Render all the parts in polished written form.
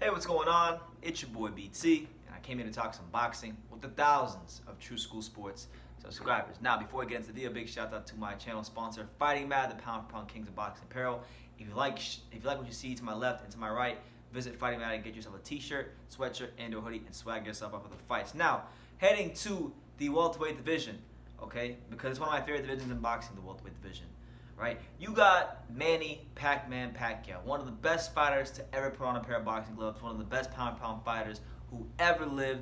Hey, what's going on? It's your boy BT, and I came here to talk some boxing with the thousands of True School Sports subscribers. Now, before we get into the video, big shout out to my channel sponsor, Fighting Mad, the pound for pound kings of boxing apparel. If you like what you see to my left and to my right, visit Fighting Mad and get yourself a t-shirt, sweatshirt, and a hoodie, and swag yourself up for the fights. Now, heading to the welterweight division, okay? Because it's one of my favorite divisions in boxing, the welterweight division. Right? You got Manny Pacquiao, one of the best fighters to ever put on a pair of boxing gloves, one of the best pound-for-pound fighters who ever lived,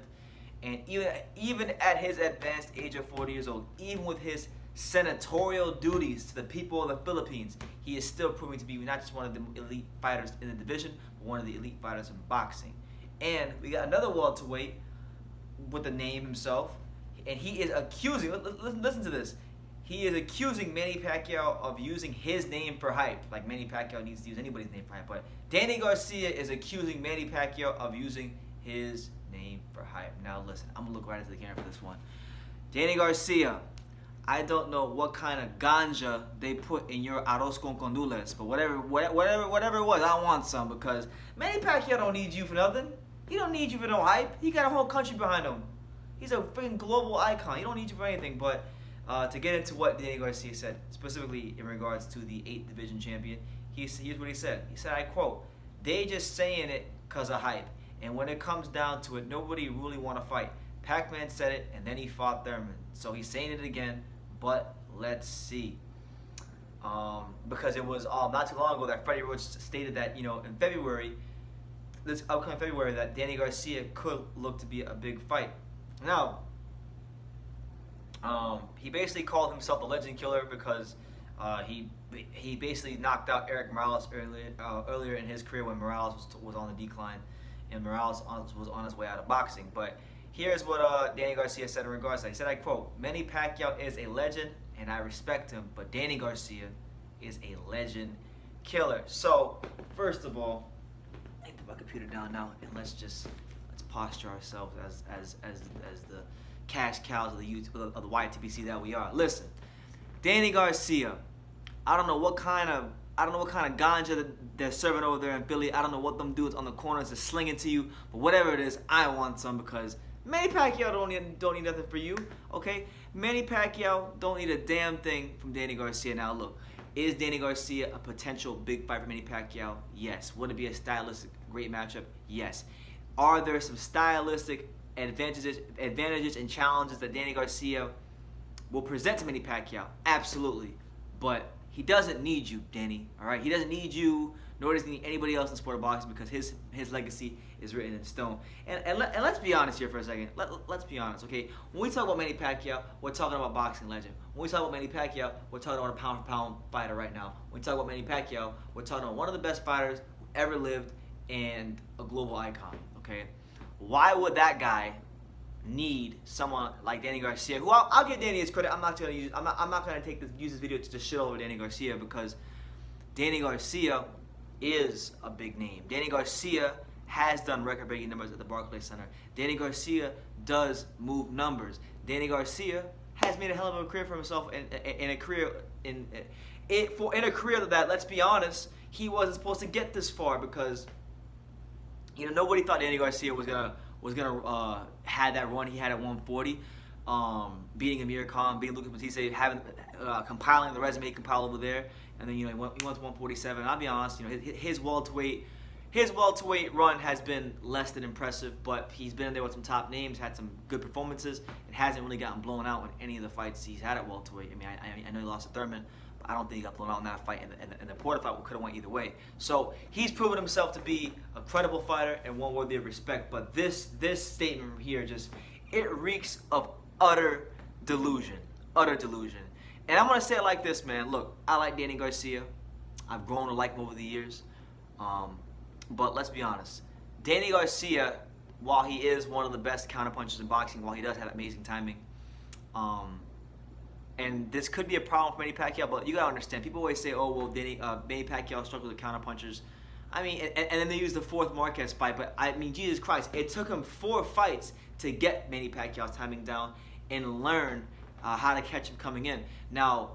and even at his advanced age of 40 years old, even with his senatorial duties to the people of the Philippines, he is still proving to be not just one of the elite fighters in the division, but one of the elite fighters in boxing. And we got another welterweight with the name himself, and he is accusing, listen to this, he is accusing Manny Pacquiao of using his name for hype. Like Manny Pacquiao needs to use anybody's name for hype. But Danny Garcia is accusing Manny Pacquiao of using his name for hype. Now listen, I'm going to look right into the camera for this one. Danny Garcia, I don't know what kind of ganja they put in your arroz con condules, but whatever it was, I want some, because Manny Pacquiao don't need you for nothing. He don't need you for no hype. He got a whole country behind him. He's a freaking global icon. He don't need you for anything. But to get into what Danny Garcia said, specifically in regards to the 8th division champion, here's what he said. He said, I quote, "They just saying it because of hype. And when it comes down to it, nobody really want to fight. Pac-Man said it, and then he fought Thurman. So he's saying it again, but let's see." Because it was not too long ago that Freddie Roach stated that, in February, this upcoming February, that Danny Garcia could look to be a big fight. Now, he basically called himself a legend killer because he basically knocked out Eric Morales earlier in his career when Morales was on the decline and Morales was on his way out of boxing. But here's what Danny Garcia said in regards to that. He said, I quote, "Manny Pacquiao is a legend and I respect him, but Danny Garcia is a legend killer." So, first of all, I need to put my computer down now and let's posture ourselves as the cash cows of the YTBC that we are. Listen, Danny Garcia, I don't know what kind of ganja that they're serving over there in Philly. I don't know what them dudes on the corners are slinging to you, but whatever it is, I want some, because Manny Pacquiao don't need nothing for you, okay? Manny Pacquiao don't need a damn thing from Danny Garcia. Now look, is Danny Garcia a potential big fight for Manny Pacquiao? Yes. Would it be a stylistic great matchup? Yes. Are there some stylistic advantages and challenges that Danny Garcia will present to Manny Pacquiao? Absolutely. But he doesn't need you, Danny, all right? He doesn't need you, nor does he need anybody else in the sport of boxing, because his legacy is written in stone. And let's be honest here for a second. Let's be honest, okay? When we talk about Manny Pacquiao, we're talking about boxing legend. When we talk about Manny Pacquiao, we're talking about a pound-for-pound fighter right now. When we talk about Manny Pacquiao, we're talking about one of the best fighters who ever lived and a global icon, okay? Why would that guy need someone like Danny Garcia, who I'll give Danny his credit. I'm not gonna use this video to just shit over Danny Garcia, because Danny Garcia is a big name. Danny Garcia has done record-breaking numbers at the Barclays Center. Danny Garcia does move numbers. Danny Garcia has made a hell of a career for himself in a career that, let's be honest, he wasn't supposed to get this far, because nobody thought Danny Garcia was gonna have that run he had at 140, beating Amir Khan, beating Lucas Matisse, compiling the resume he compiled over there, and then he went to 147. And I'll be honest, his welterweight run has been less than impressive, but he's been in there with some top names, had some good performances, and hasn't really gotten blown out in any of the fights he's had at welterweight. I know he lost to Thurman, but I don't think he got blown out in that fight, and the Porter fight could have went either way. So he's proven himself to be a credible fighter and one worthy of respect. But this statement here it reeks of utter delusion. And I'm gonna say it like this, man. Look, I like Danny Garcia. I've grown to like him over the years. But let's be honest, Danny Garcia, while he is one of the best counterpunchers in boxing, while he does have amazing timing, and this could be a problem for Manny Pacquiao, but you gotta understand, people always say, oh, well, Manny Pacquiao struggled with counterpunchers. And then they use the fourth Marquez fight, but Jesus Christ, it took him 4 fights to get Manny Pacquiao's timing down and learn how to catch him coming in. Now,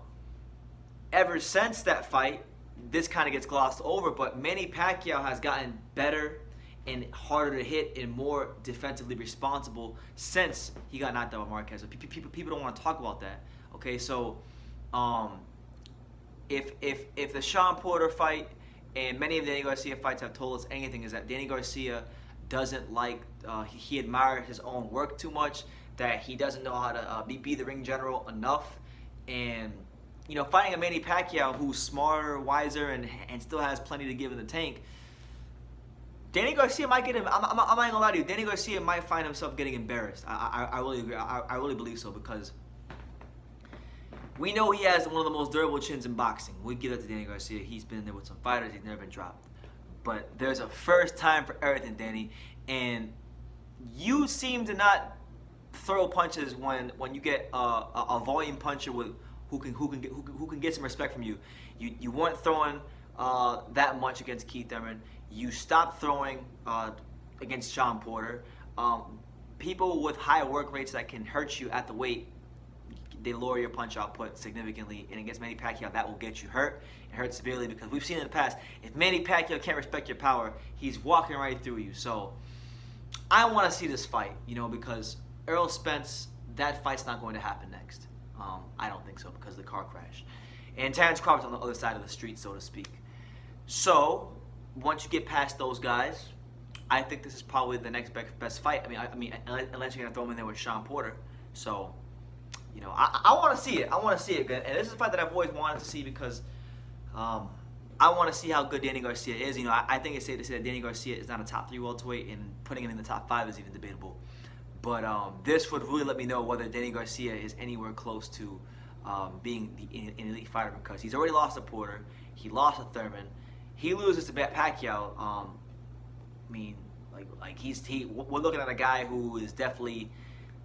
ever since that fight, this kind of gets glossed over, but Manny Pacquiao has gotten better and harder to hit and more defensively responsible since he got knocked out by Marquez. So people don't want to talk about that. Okay, so if the Sean Porter fight and many of the Danny Garcia fights have told us anything, is that Danny Garcia doesn't like, he admires his own work too much, that he doesn't know how to be the ring general enough. And, fighting a Manny Pacquiao who's smarter, wiser, and still has plenty to give in the tank, Danny Garcia might get him. I'm not gonna lie to you. Danny Garcia might find himself getting embarrassed. I really agree. I really believe so, because we know he has one of the most durable chins in boxing. We give that to Danny Garcia. He's been there with some fighters. He's never been dropped. But there's a first time for everything, Danny. And you seem to not throw punches when you get a volume puncher who can get some respect from you. You weren't throwing that much against Keith Thurman. You stopped throwing against Sean Porter. People with high work rates that can hurt you at the weight, they lower your punch output significantly, and against Manny Pacquiao, that will get you hurt and hurt severely, because we've seen in the past, if Manny Pacquiao can't respect your power, he's walking right through you. So I want to see this fight, because Errol Spence, that fight's not going to happen next. I don't think so, because of the car crash. And Terrence Crawford's on the other side of the street, so to speak. So once you get past those guys, I think this is probably the next best fight. I mean, unless you're gonna throw him in there with Sean Porter. So, I want to see it. I want to see it, and this is a fight that I've always wanted to see, because I want to see how good Danny Garcia is. I think it's safe to say that Danny Garcia is not a top 3 welterweight, and putting him in the top 5 is even debatable. But this would really let me know whether Danny Garcia is anywhere close to being an elite fighter, because he's already lost to Porter. He lost to Thurman. He loses to Pacquiao. We're looking at a guy who is definitely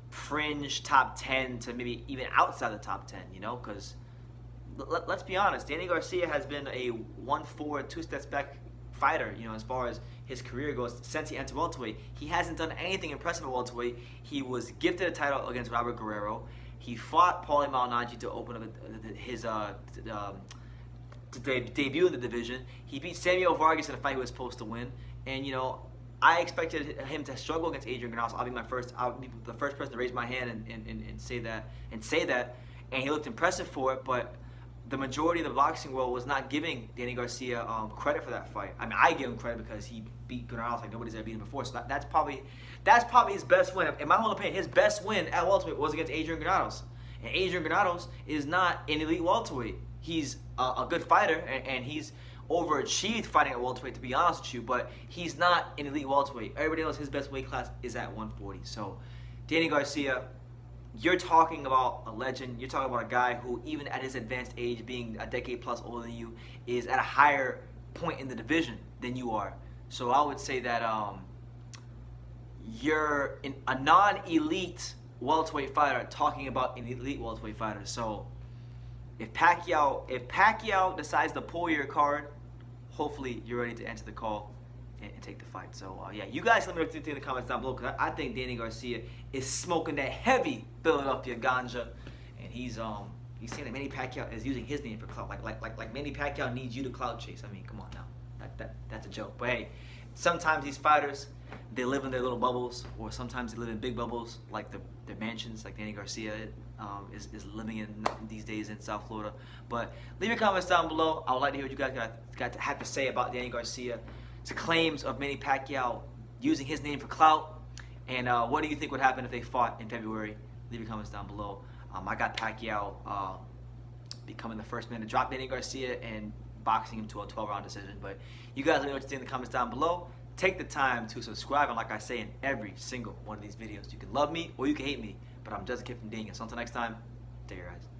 fringe top 10 to maybe even outside the top 10. Because let's be honest, Danny Garcia has been a 1-4, 2 steps back fighter. As far as his career goes, since he entered welterweight, he hasn't done anything impressive at welterweight. He was gifted a title against Robert Guerrero. He fought Paulie Malignaggi to open up his debut in the division. He beat Samuel Vargas in a fight he was supposed to win. And I expected him to struggle against Adrian Granados. I'll be the first person to raise my hand and say that. And he looked impressive for it, but the majority of the boxing world was not giving Danny Garcia credit for that fight. I give him credit because he beat Granados like nobody's ever beaten him before. So that's probably his best win. In my humble opinion, his best win at welterweight was against Adrian Granados. And Adrian Granados is not an elite welterweight. He's a good fighter, and he's overachieved fighting at welterweight, to be honest with you, but he's not an elite welterweight. Everybody knows his best weight class is at 140. So Danny Garcia, you're talking about a legend. You're talking about a guy who, even at his advanced age, being a decade plus older than you, is at a higher point in the division than you are. So I would say that you're a non-elite welterweight fighter talking about an elite welterweight fighter. So if Pacquiao decides to pull your card, hopefully you're ready to enter the call and take the fight. So yeah, you guys let me know what you think in the comments down below, because I think Danny Garcia is smoking that heavy Philadelphia ganja, and he's saying that Manny Pacquiao is using his name for clout, like Manny Pacquiao needs you to clout chase. Come on now, that's a joke. But hey, sometimes these fighters, they live in their little bubbles, or sometimes they live in big bubbles, like their mansions, like Danny Garcia is living in these days in South Florida. But leave your comments down below. I would like to hear what you guys have to say about Danny Garcia's claims of Manny Pacquiao using his name for clout. And what do you think would happen if they fought in February? Leave your comments down below. I got Pacquiao becoming the first man to drop Danny Garcia and boxing him to a 12-round decision. But you guys let me know what you think in the comments down below. Take the time to subscribe, and like I say in every single one of these videos, you can love me or you can hate me, but I'm just a kid from Ding. So until next time, take care, guys.